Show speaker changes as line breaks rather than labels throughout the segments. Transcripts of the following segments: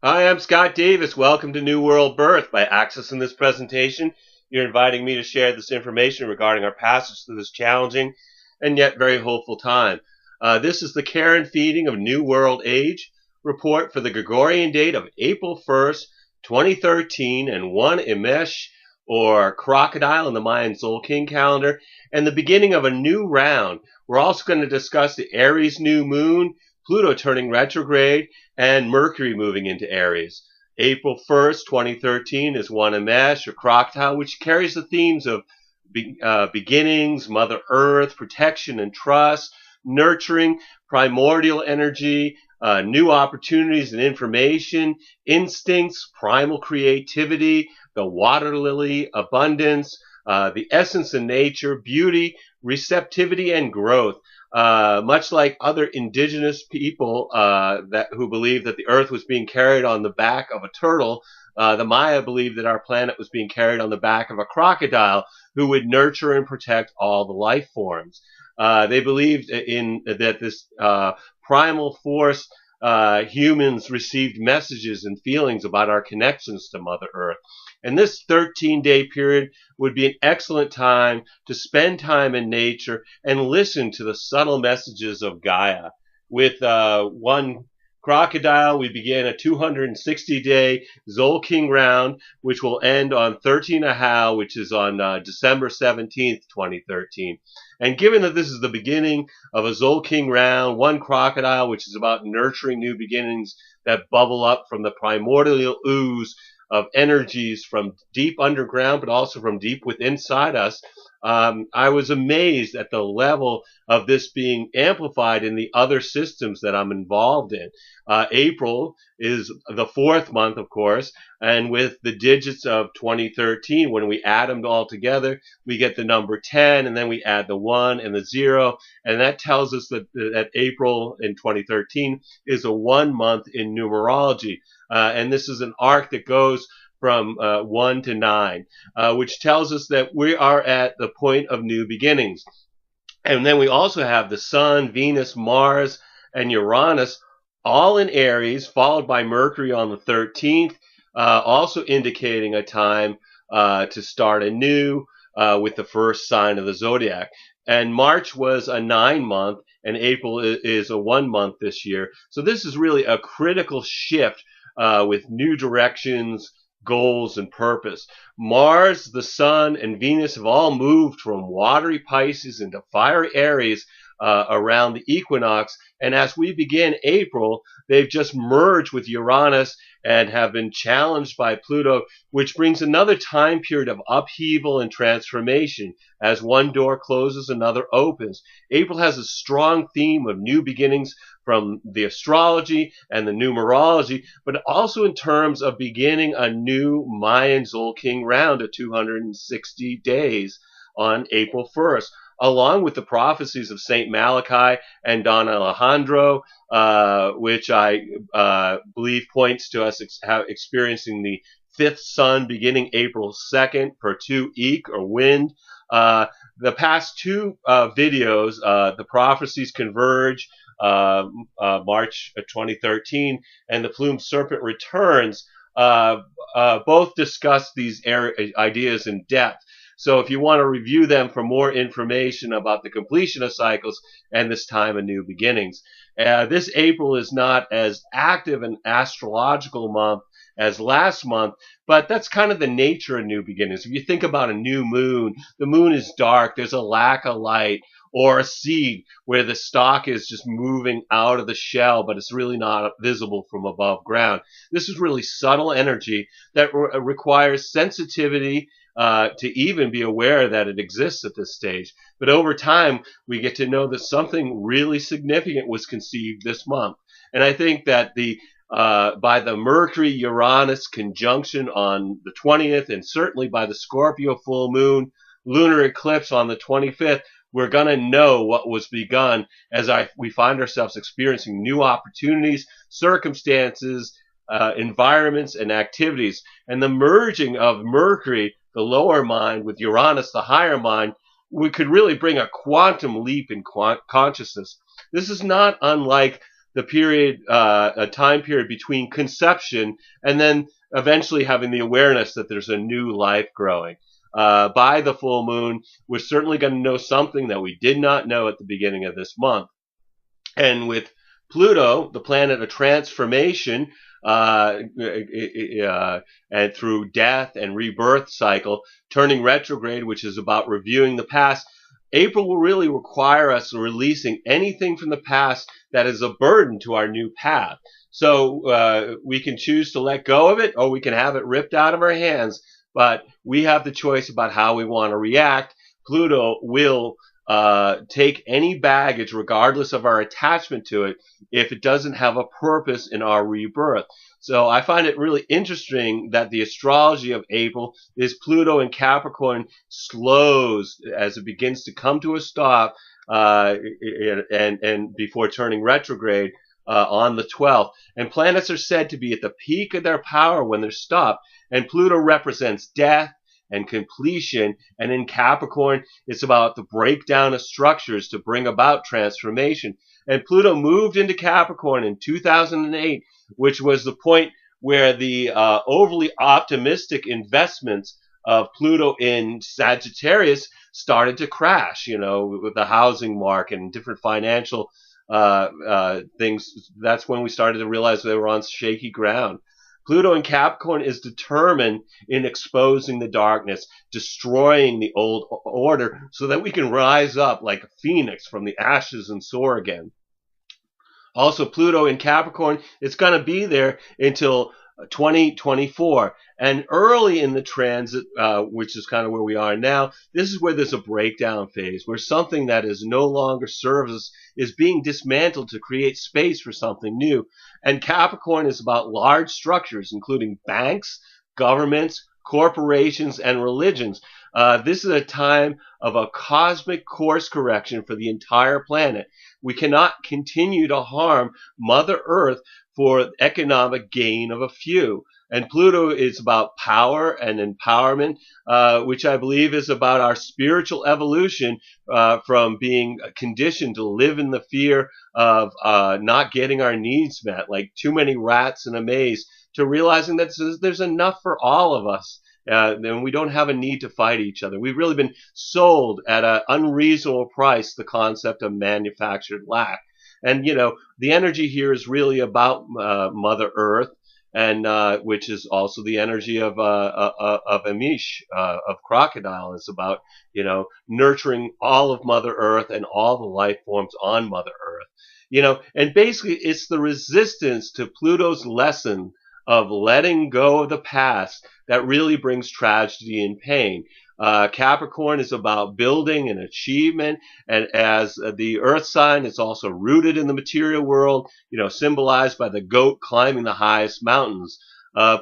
Hi, I'm Scott Davis. Welcome to New World Birth. By accessing this presentation, you're inviting me to share this information regarding our passage through this challenging and yet very hopeful time. This is the care and feeding of New World Age report for the Gregorian date of April 1st, 2013, and One Imix, or Crocodile in the Mayan Tzolkin calendar, and the beginning of a new round. We're also going to discuss the Aries new moon, Pluto turning retrograde, and Mercury moving into Aries. April 1st, 2013 is One Imix, or Crocodile, which carries the themes of beginnings, Mother Earth, protection and trust, nurturing, primordial energy, new opportunities and information, instincts, primal creativity, the water lily, abundance, the essence of nature, beauty, receptivity, and growth. Much like other indigenous people who believed that the earth was being carried on the back of a turtle, the Maya believed that our planet was being carried on the back of a crocodile who would nurture and protect all the life forms. They believed in that this primal force, humans received messages and feelings about our connections to Mother Earth. And this 13-day period would be an excellent time to spend time in nature and listen to the subtle messages of Gaia. With one Crocodile, we begin a 260-day Tzolkin round, which will end on 13 Ahau, which is on December 17th, 2013. And given that this is the beginning of a Tzolkin round, one Crocodile, which is about nurturing new beginnings that bubble up from the primordial ooze of energies from deep underground, but also from deep within inside us, I was amazed at the level of this being amplified in the other systems that I'm involved in. April is the fourth month, of course, and with the digits of 2013, when we add them all together, we get the number 10, and then we add the 1 and the 0, and that tells us that April in 2013 is a 1 month in numerology. And this is an arc that goes from 1 to 9, which tells us that we are at the point of new beginnings. And then we also have the Sun, Venus, Mars, and Uranus all in Aries, followed by Mercury on the 13th, also indicating a time to start anew with the first sign of the zodiac. And March was a 9-month, and April is a 1 month this year. So this is really a critical shift with new directions, goals, and purpose. Mars, the Sun, and Venus have all moved from watery Pisces into fiery Aries around the equinox. And as we begin April, they've just merged with Uranus and have been challenged by Pluto, which brings another time period of upheaval and transformation. As one door closes, another opens. April has a strong theme of new beginnings from the astrology and the numerology, but also in terms of beginning a new Mayan Tzolkin round of 260 days on April 1st, along with the prophecies of Saint Malachi and Don Alejandro, which I believe points to us experiencing the fifth sun beginning April 2nd per 2 eek, or wind. The past two videos, the prophecies converge, March 2013, and the plumed serpent returns, both discuss these ideas in depth. So if you want to review them for more information about the completion of cycles and this time of new beginnings. This April is not as active an astrological month as last month, but that's kind of the nature of new beginnings. If you think about a new moon, the moon is dark, there's a lack of light, or a seed where the stalk is just moving out of the shell, but it's really not visible from above ground. This is really subtle energy that requires sensitivity to even be aware that it exists at this stage. But over time, we get to know that something really significant was conceived this month. And I think that by the Mercury-Uranus conjunction on the 20th, and certainly by the Scorpio full moon lunar eclipse on the 25th, we're going to know what was begun as we find ourselves experiencing new opportunities, circumstances, environments, and activities. And the merging of Mercury, the lower mind, with Uranus, the higher mind, we could really bring a quantum leap in consciousness. This is not unlike the period, a time period between conception and then eventually having the awareness that there's a new life growing. By the full moon, we're certainly going to know something that we did not know at the beginning of this month. And with Pluto, the planet of transformation, and through death and rebirth cycle, turning retrograde, which is about reviewing the past, April will really require us releasing anything from the past that is a burden to our new path. So we can choose to let go of it, or we can have it ripped out of our hands, but we have the choice about how we want to react. Pluto will take any baggage, regardless of our attachment to it, if it doesn't have a purpose in our rebirth. So I find it really interesting that the astrology of April is Pluto in Capricorn slows as it begins to come to a stop, and before turning retrograde on the 12th. And planets are said to be at the peak of their power when they're stopped. And Pluto represents death and completion. And in Capricorn, it's about the breakdown of structures to bring about transformation. And Pluto moved into Capricorn in 2008, which was the point where the overly optimistic investments of Pluto in Sagittarius started to crash, with the housing market and different financial things. That's when we started to realize they were on shaky ground. Pluto in Capricorn is determined in exposing the darkness, destroying the old order so that we can rise up like a phoenix from the ashes and soar again. Also, Pluto in Capricorn, it's going to be there until 2024. And early in the transit, which is kind of where we are now, this is where there's a breakdown phase, where something that is no longer serves us is being dismantled to create space for something new. And Capricorn is about large structures, including banks, governments, corporations, and religions. This is a time of a cosmic course correction for the entire planet. We cannot continue to harm Mother Earth for economic gain of a few. And Pluto is about power and empowerment, which I believe is about our spiritual evolution from being conditioned to live in the fear of not getting our needs met, like too many rats in a maze, to realizing that there's enough for all of us. And we don't have a need to fight each other. We've really been sold at an unreasonable price the concept of manufactured lack. And, the energy here is really about Mother Earth, and which is also the energy of Amish, of Crocodile, is about, nurturing all of Mother Earth and all the life forms on Mother Earth. And basically it's the resistance to Pluto's lesson of letting go of the past that really brings tragedy and pain. Capricorn is about building and achievement, and as the earth sign, it's also rooted in the material world, symbolized by the goat climbing the highest mountains.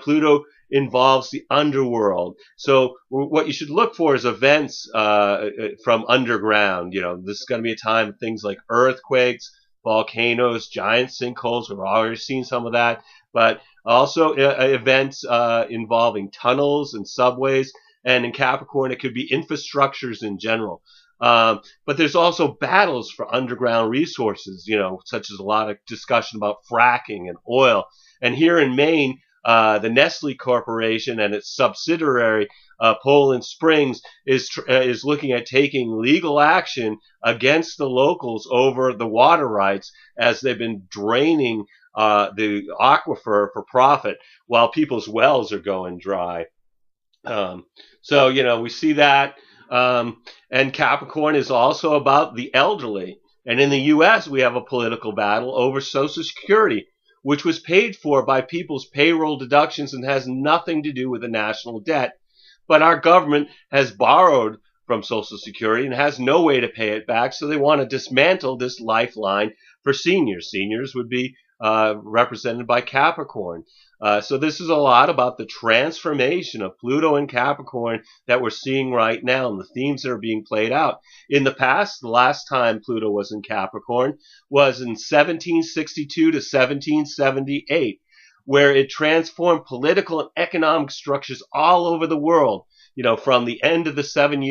Pluto involves the underworld. So what you should look for is events from underground. This is going to be a time of things like earthquakes, volcanoes, giant sinkholes. We've already seen some of that, but also events involving tunnels and subways. And in Capricorn, it could be infrastructures in general. But there's also battles for underground resources, such as a lot of discussion about fracking and oil. And here in Maine, the Nestle Corporation and its subsidiary, Poland Springs, is looking at taking legal action against the locals over the water rights, as they've been draining the aquifer for profit while people's wells are going dry. So, we see that. And Capricorn is also about the elderly. And in the U.S., we have a political battle over Social Security, which was paid for by people's payroll deductions and has nothing to do with the national debt. But our government has borrowed from Social Security and has no way to pay it back, so they want to dismantle this lifeline for seniors. Seniors would be represented by Capricorn. So this is a lot about the transformation of Pluto and Capricorn that we're seeing right now and the themes that are being played out. In the past, the last time Pluto was in Capricorn was in 1762 to 1778, where it transformed political and economic structures all over the world. From the end of the 7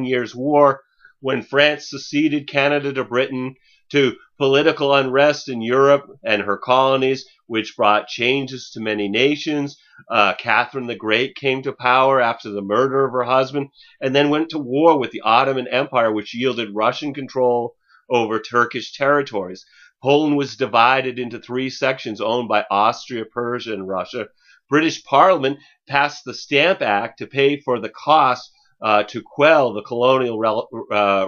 Years' War, when France seceded Canada to Britain, to political unrest in Europe and her colonies, which brought changes to many nations. Catherine the Great came to power after the murder of her husband, and then went to war with the Ottoman Empire, which yielded Russian control over Turkish territories. Poland was divided into three sections owned by Austria, Persia, and Russia. British Parliament passed the Stamp Act to pay for the cost to quell the colonial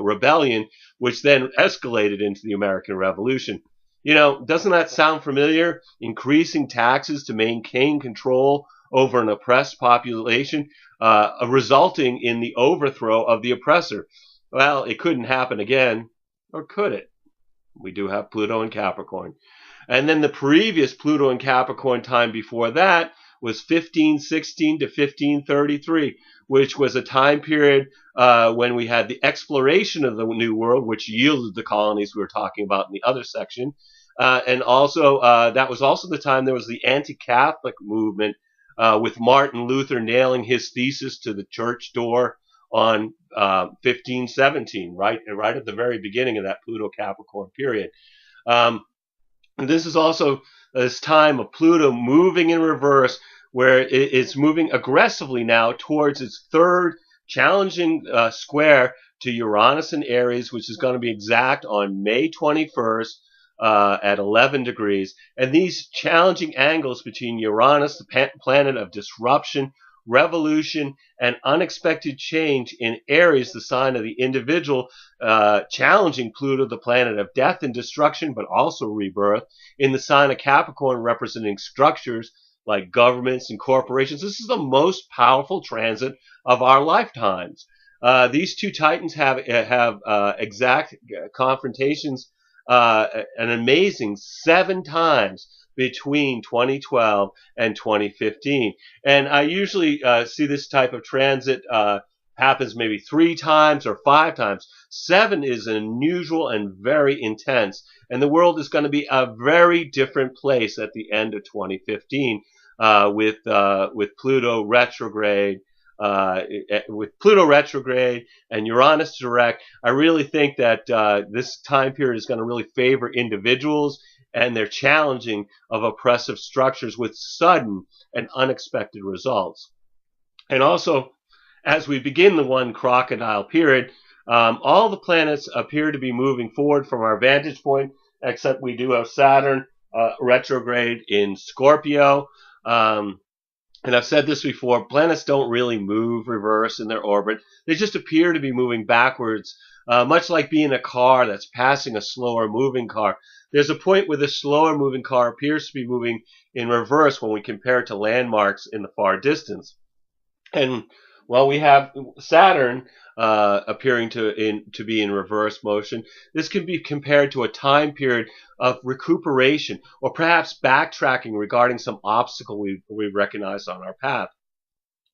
rebellion, which then escalated into the American Revolution. You know, doesn't that sound familiar? Increasing taxes to maintain control over an oppressed population, resulting in the overthrow of the oppressor. Well, it couldn't happen again, or could it? We do have Pluto and Capricorn. And then the previous Pluto and Capricorn time before that was 1516 to 1533, which was a time period when we had the exploration of the New World, which yielded the colonies we were talking about in the other section. And also, that was also the time there was the anti-Catholic movement with Martin Luther nailing his thesis to the church door on 1517, right at the very beginning of that Pluto-Capricorn period. This is also this time of Pluto moving in reverse, where it's moving aggressively now towards its third challenging square to Uranus and Aries, which is going to be exact on May 21st at 11 degrees. And these challenging angles between Uranus, the planet of disruption, revolution, and unexpected change, in Aries, the sign of the individual, challenging Pluto, the planet of death and destruction, but also rebirth, in the sign of Capricorn, representing structures like governments and corporations. This is the most powerful transit of our lifetimes. These two titans have exact confrontations an amazing 7 times between 2012 and 2015. And I usually see this type of transit happens maybe 3 times or 5 times. 7 is unusual and very intense. And the world is going to be a very different place at the end of 2015 with Pluto retrograde. With Pluto retrograde and Uranus direct. I really think that this time period is going to really favor individuals and their challenging of oppressive structures with sudden and unexpected results. And also, as we begin the one crocodile period, all the planets appear to be moving forward from our vantage point, except we do have Saturn retrograde in Scorpio. And I've said this before, planets don't really move reverse in their orbit. They just appear to be moving backwards, much like being a car that's passing a slower moving car. There's a point where the slower moving car appears to be moving in reverse when we compare it to landmarks in the far distance. And while we have Saturn appearing to be in reverse motion, this can be compared to a time period of recuperation or perhaps backtracking regarding some obstacle we recognized on our path.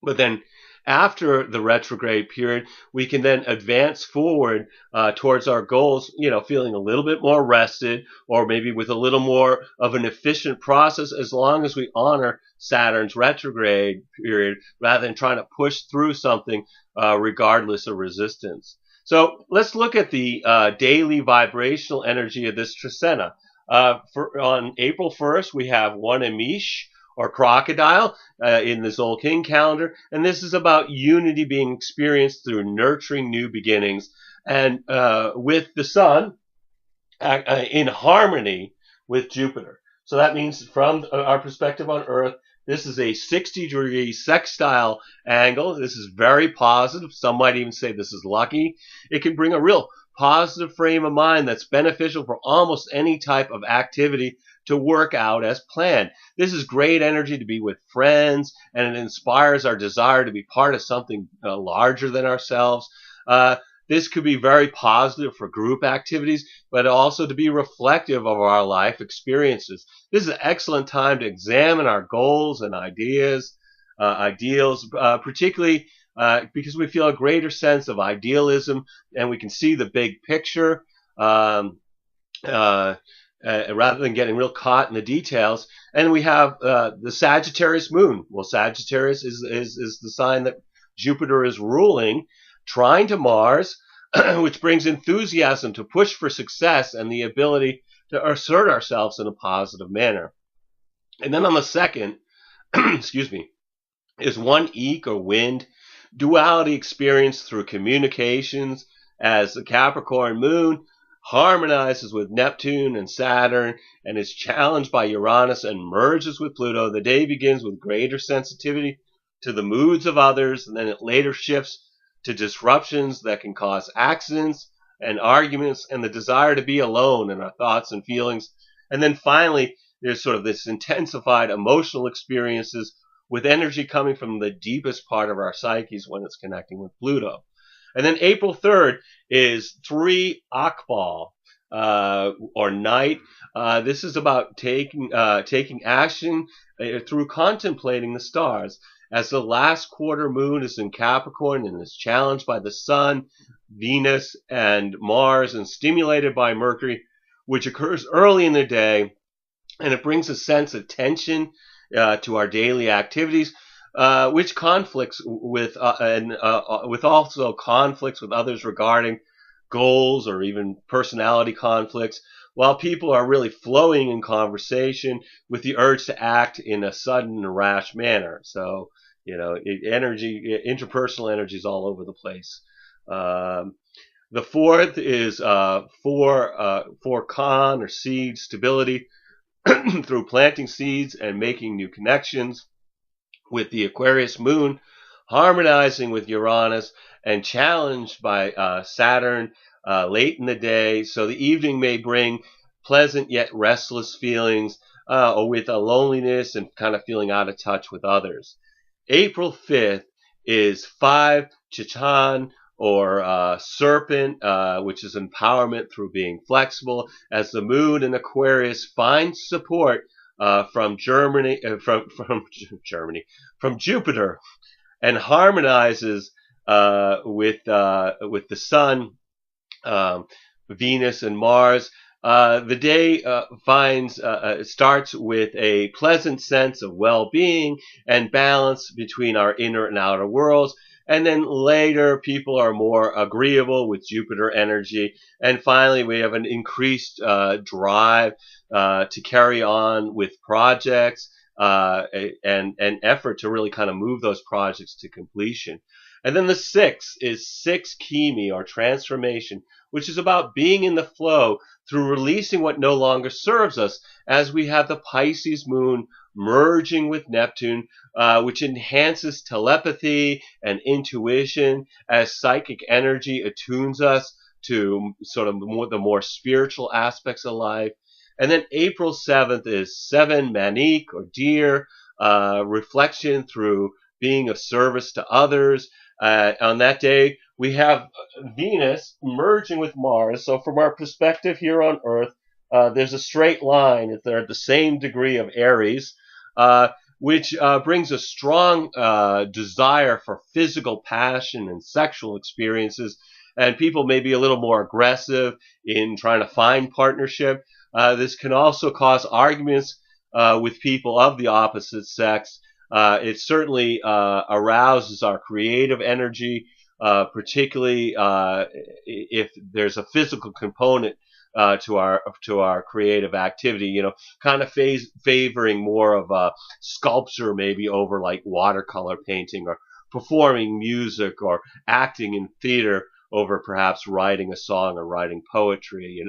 But then after the retrograde period, we can then advance forward towards our goals, feeling a little bit more rested or maybe with a little more of an efficient process, as long as we honor Saturn's retrograde period rather than trying to push through something regardless of resistance. So let's look at the daily vibrational energy of this trisena. On April 1st, we have One Imix, or Crocodile, in the Tzolkin calendar. And this is about unity being experienced through nurturing new beginnings. And with the Sun in harmony with Jupiter. So that means from our perspective on Earth, this is a 60-degree sextile angle. This is very positive. Some might even say this is lucky. It can bring a real positive frame of mind that's beneficial for almost any type of activity to work out as planned. This is great energy to be with friends, and it inspires our desire to be part of something larger than ourselves. This could be very positive for group activities, but also to be reflective of our life experiences. This is an excellent time to examine our goals and ideals, particularly because we feel a greater sense of idealism and we can see the big picture rather than getting real caught in the details. And we have the Sagittarius moon. Well, Sagittarius is the sign that Jupiter is ruling, trine to Mars, which brings enthusiasm to push for success and the ability to assert ourselves in a positive manner. And then on the second, excuse me, is one Eek or wind, duality experienced through communications as the Capricorn moon harmonizes with Neptune and Saturn and is challenged by Uranus and merges with Pluto. The day begins with greater sensitivity to the moods of others, and then it later shifts to disruptions that can cause accidents and arguments and the desire to be alone in our thoughts and feelings. And then finally, there's sort of this intensified emotional experiences with energy coming from the deepest part of our psyches when it's connecting with Pluto. And then April 3rd is 3 Akbal, or night. This is about taking action through contemplating the stars. As the last quarter moon is in Capricorn and is challenged by the Sun, Venus, and Mars, and stimulated by Mercury, which occurs early in the day, and it brings a sense of tension to our daily activities, which conflicts with with also conflicts with others regarding goals or even personality conflicts, while people are really flowing in conversation with the urge to act in a sudden and rash manner. So, interpersonal energy is all over the place. The fourth is for con or seed stability through planting seeds and making new connections with the Aquarius moon, harmonizing with Uranus and challenged by Saturn late in the day. So the evening may bring pleasant yet restless feelings or with a loneliness and kind of feeling out of touch with others. April 5th is 5 Chichan, or serpent, which is empowerment through being flexible, as the moon in Aquarius finds support from Jupiter, and harmonizes with the Sun, Venus, and Mars. The day starts with a pleasant sense of well-being and balance between our inner and outer worlds. And then later, people are more agreeable with Jupiter energy. And finally, we have an increased drive to carry on with projects and effort to really kind of move those projects to completion. And then the 6th is 6 Kimi, or transformation, which is about being in the flow through releasing what no longer serves us, as we have the Pisces moon merging with Neptune, which enhances telepathy and intuition as psychic energy attunes us to sort of the more spiritual aspects of life. And then April 7th is 7 Manik, or deer, reflection through being of service to others. On that day, we have Venus merging with Mars. So from our perspective here on Earth, there's a straight line. They're at the same degree of Aries, which brings a strong desire for physical passion and sexual experiences. And people may be a little more aggressive in trying to find partnership. This can also cause arguments with people of the opposite sex. It certainly arouses our creative energy, particularly if there's a physical component to our creative activity. Kind of favoring more of a sculpture maybe over like watercolor painting, or performing music or acting in theater over perhaps writing a song or writing poetry.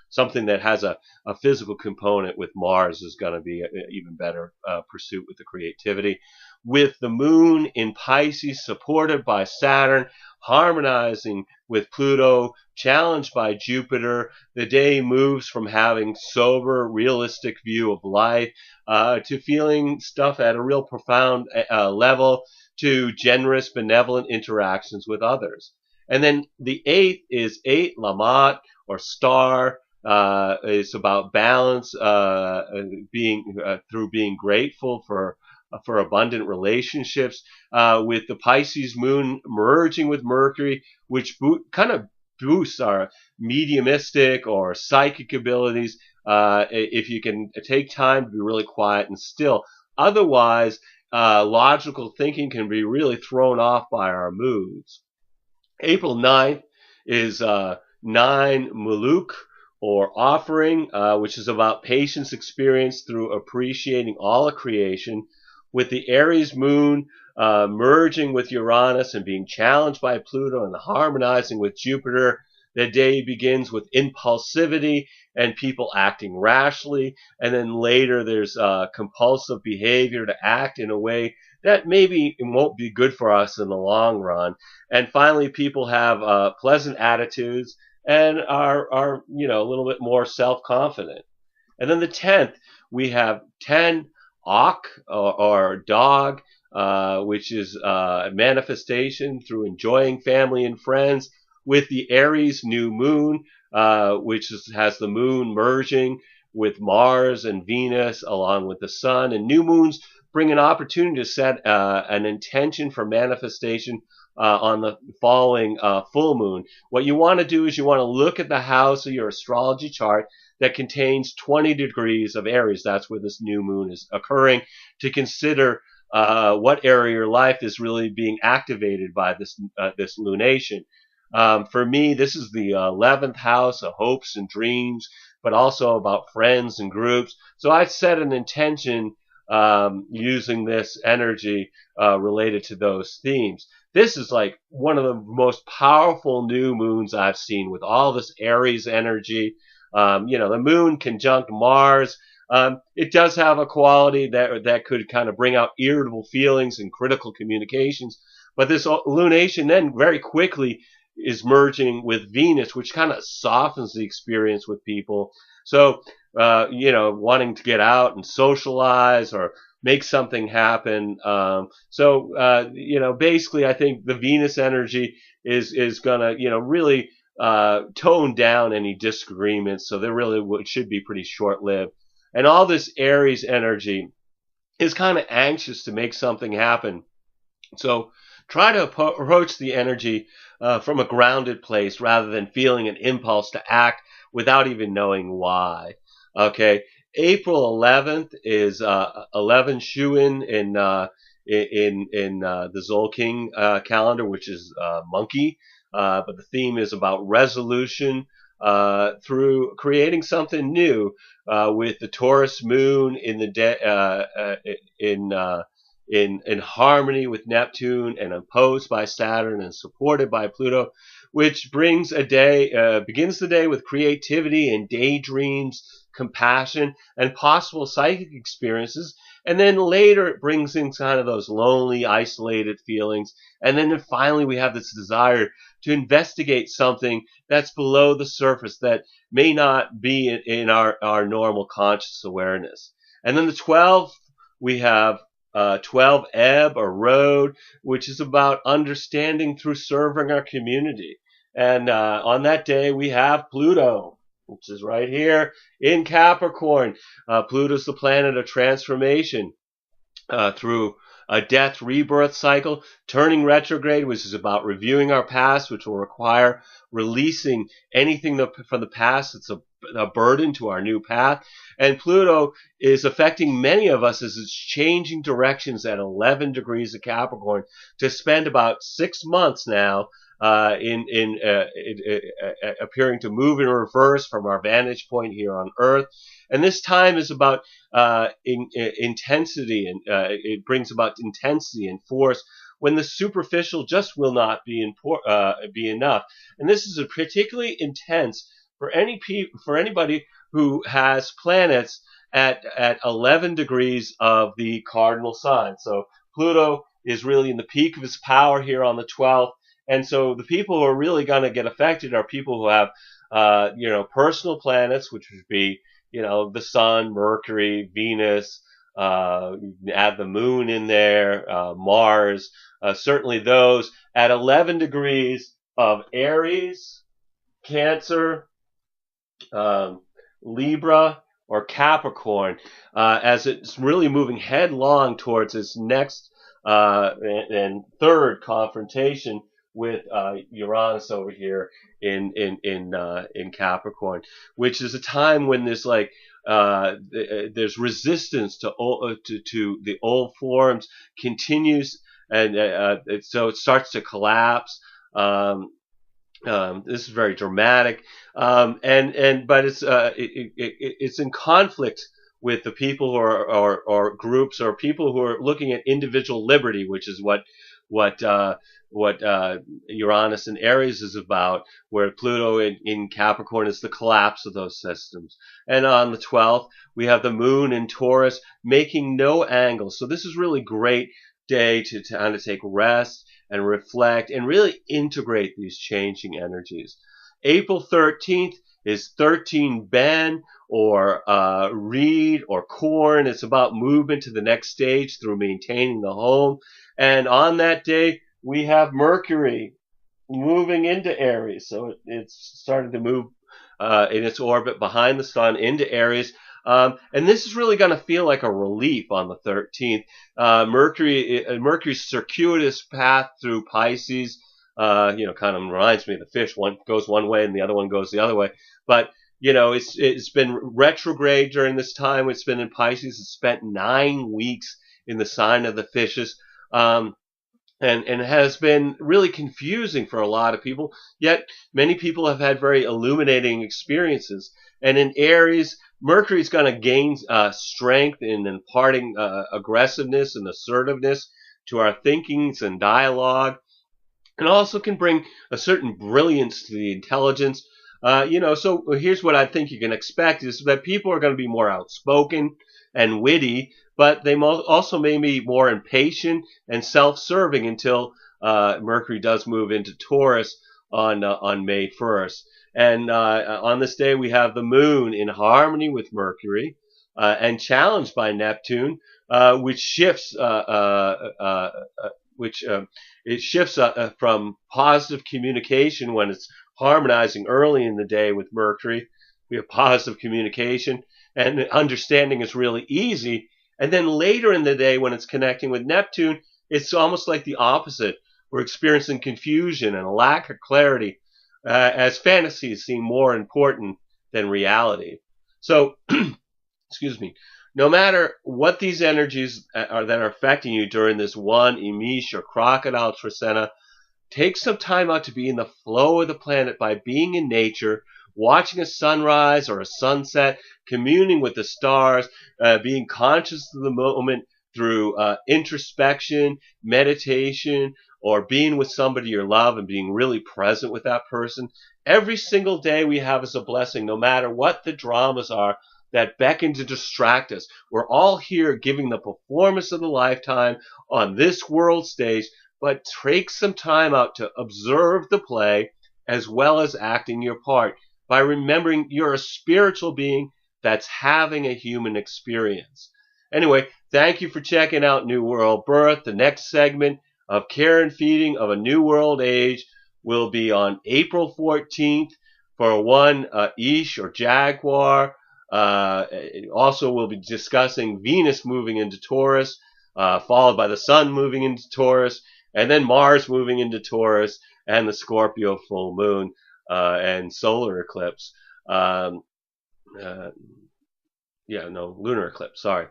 Something that has a physical component with Mars is going to be an even better pursuit with the creativity. With the moon in Pisces, supported by Saturn, harmonizing with Pluto, challenged by Jupiter, the day moves from having sober, realistic view of life to feeling stuff at a real profound level, to generous, benevolent interactions with others. And then the 8th is 8 Lamat, or star. It's about balance, through being grateful for abundant relationships, with the Pisces moon merging with Mercury, which kind of boosts our mediumistic or psychic abilities, if you can take time to be really quiet and still. Otherwise, logical thinking can be really thrown off by our moods. April 9th is 9 Muluk, or offering, which is about patience experienced through appreciating all of creation, with the Aries moon merging with Uranus and being challenged by Pluto and harmonizing with Jupiter. The day begins with impulsivity and people acting rashly, and then later there's compulsive behavior to act in a way that maybe it won't be good for us in the long run. And finally, people have pleasant attitudes and are a little bit more self-confident. And then the 10th, we have 10 Ak, or dog, which is a manifestation through enjoying family and friends, with the Aries new moon, has the moon merging with Mars and Venus along with the sun. And new moons bring an opportunity to set an intention for manifestation on the following full moon. What you want to do is you want to look at the house of your astrology chart that contains 20 degrees of Aries. That's where this new moon is occurring, to consider what area of your life is really being activated by this lunation. For me, this is the 11th house of hopes and dreams, but also about friends and groups. So I set an intention using this energy related to those themes. This is like one of the most powerful new moons I've seen, with all this Aries energy. The moon conjunct Mars. It does have a quality that could kind of bring out irritable feelings and critical communications. But this lunation then very quickly is merging with Venus, which kind of softens the experience with people. So, wanting to get out and socialize or make something happen. Basically, I think the Venus energy is gonna, really tone down any disagreements. So there really should be pretty short-lived. And all this Aries energy is kind of anxious to make something happen. So try to approach the energy from a grounded place rather than feeling an impulse to act without even knowing why. Okay, April 11th is 11 Shuin in the Tzolkin calendar, which is monkey. But the theme is about resolution through creating something new, with the Taurus moon in harmony with Neptune and opposed by Saturn and supported by Pluto, which begins the day with creativity and daydreams, compassion, and possible psychic experiences. And then later it brings in kind of those lonely, isolated feelings. And then finally we have this desire to investigate something that's below the surface that may not be in our normal conscious awareness. And then the 12th, we have 12 Ebb, or road, which is about understanding through serving our community. And on that day, we have Pluto, which is right here in Capricorn. Pluto's the planet of transformation through a death rebirth cycle, turning retrograde, which is about reviewing our past, which will require releasing anything from the past that's a burden to our new path. And Pluto is affecting many of us as it's changing directions at 11 degrees of Capricorn to spend about 6 months now appearing to move in reverse from our vantage point here on Earth. And this time is about intensity, and it brings about intensity and force when the superficial just will not be enough. And this is particularly intense for anybody who has planets at 11 degrees of the cardinal sign. So Pluto is really in the peak of his power here on the 12th. And so the people who are really going to get affected are people who have, personal planets, which would be, the Sun, Mercury, Venus, add the Moon in there, Mars, certainly those at 11 degrees of Aries, Cancer, Libra, or Capricorn, as it's really moving headlong towards its next and third confrontation with Uranus over here in Capricorn, which is a time when there's there's resistance to the old forms continues, and so it starts to collapse. This is very dramatic, but it's in conflict with the people who are or groups or people who are looking at individual liberty, which is what uh, what Uranus and Aries is about, where Pluto in Capricorn is the collapse of those systems. And on the 12th, we have the Moon in Taurus making no angle. So this is really great day to kind of take rest and reflect and really integrate these changing energies. April 13th is 13 Ben or reed or corn. It's about movement to the next stage through maintaining the home. And on that day, we have Mercury moving into Aries. So it's starting to move in its orbit behind the sun into Aries. And this is really going to feel like a relief on the 13th. Mercury's circuitous path through Pisces, kind of reminds me of the fish. One goes one way and the other one goes the other way. But it's been retrograde during this time. It's been in Pisces. It's spent 9 weeks in the sign of the fishes. And has been really confusing for a lot of people. Yet many people have had very illuminating experiences. And in Aries, Mercury is going to gain strength in imparting aggressiveness and assertiveness to our thinkings and dialogue, and also can bring a certain brilliance to the intelligence. So here's what I think you can expect is that people are going to be more outspoken and witty, but they also may be more impatient and self-serving until Mercury does move into Taurus on May 1st. And on this day, we have the Moon in harmony with Mercury and challenged by Neptune, which shifts it shifts from positive communication when it's harmonizing early in the day with Mercury. We have positive communication, and understanding is really easy. And then later in the day, when it's connecting with Neptune, it's almost like the opposite. We're experiencing confusion and a lack of clarity, as fantasies seem more important than reality. So, excuse me. No matter what these energies are that are affecting you during this One Imix or Crocodile Tzolkin, take some time out to be in the flow of the planet by being in nature, watching a sunrise or a sunset, communing with the stars, being conscious of the moment through introspection, meditation, or being with somebody you love and being really present with that person. Every single day we have is a blessing, no matter what the dramas are that beckon to distract us. We're all here giving the performance of the lifetime on this world stage, but take some time out to observe the play as well as acting your part by remembering you're a spiritual being that's having a human experience. Anyway, thank you for checking out New World Birth. The next segment of Care and Feeding of a New World Age will be on April 14th for One Imix or Jaguar. Also, we'll be discussing Venus moving into Taurus, followed by the Sun moving into Taurus, and then Mars moving into Taurus, and the Scorpio full moon and solar eclipse. Lunar eclipse. Sorry.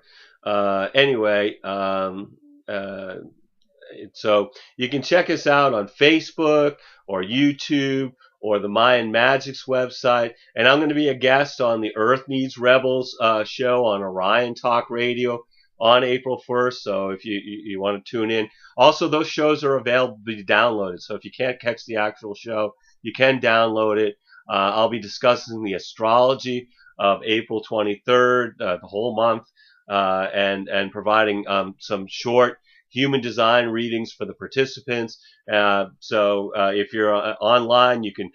So you can check us out on Facebook or YouTube or the Mayan Magics website. And I'm going to be a guest on the Earth Needs Rebels show on Orion Talk Radio on April 1st. So if you want to tune in. Also, those shows are available to be downloaded. So if you can't catch the actual show, you can download it. I'll be discussing the astrology of April 23rd, the whole month, and providing some short human design readings for the participants. So if you're online, you can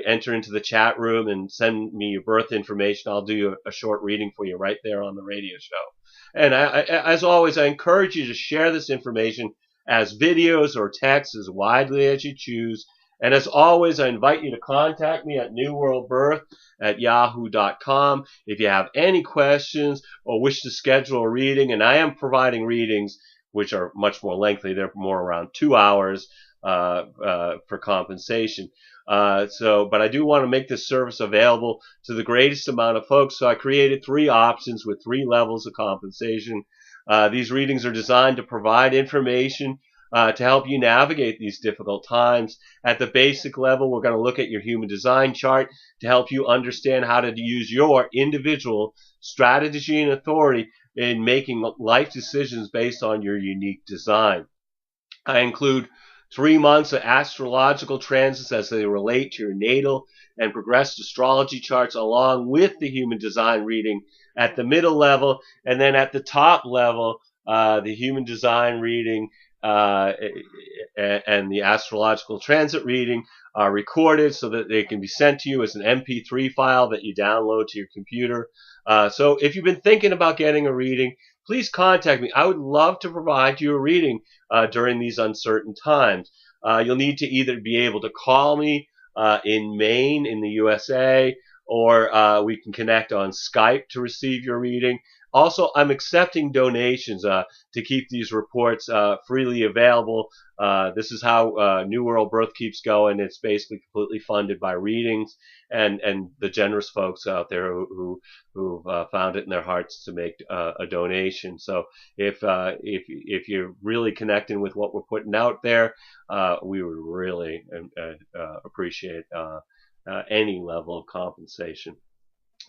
enter into the chat room and send me your birth information. I'll do a short reading for you right there on the radio show. And as always, I encourage you to share this information as videos or text as widely as you choose. And as always, I invite you to contact me at newworldbirth@yahoo.com if you have any questions or wish to schedule a reading. And I am providing readings which are much more lengthy. They're more around 2 hours for compensation. But I do want to make this service available to the greatest amount of folks. So I created 3 options with 3 levels of compensation. These readings are designed to provide information to help you navigate these difficult times. At the basic level, we're going to look at your human design chart to help you understand how to use your individual strategy and authority in making life decisions based on your unique design. I include 3 months of astrological transits as they relate to your natal and progressed astrology charts, along with the human design reading at the middle level. And then at the top level, the human design reading and the astrological transit reading are recorded so that they can be sent to you as an MP3 file that you download to your computer. So if you've been thinking about getting a reading, please contact me. I would love to provide you a reading during these uncertain times. You'll need to either be able to call me in Maine in the USA, or we can connect on Skype to receive your reading. Also, I'm accepting donations to keep these reports freely available. This is how New World Birth keeps going. It's basically completely funded by readings and the generous folks out there who've found it in their hearts to make a donation. So if you're really connecting with what we're putting out there, we would really appreciate any level of compensation.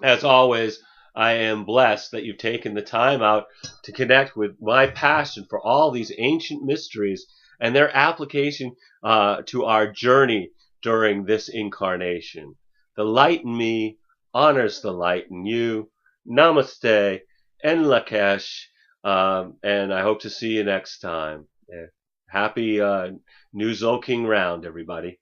As always, I am blessed that you've taken the time out to connect with my passion for all these ancient mysteries and their application to our journey during this incarnation. The light in me honors the light in you. Namaste and Lakesh, and I hope to see you next time. Happy New Tzolkin round, everybody.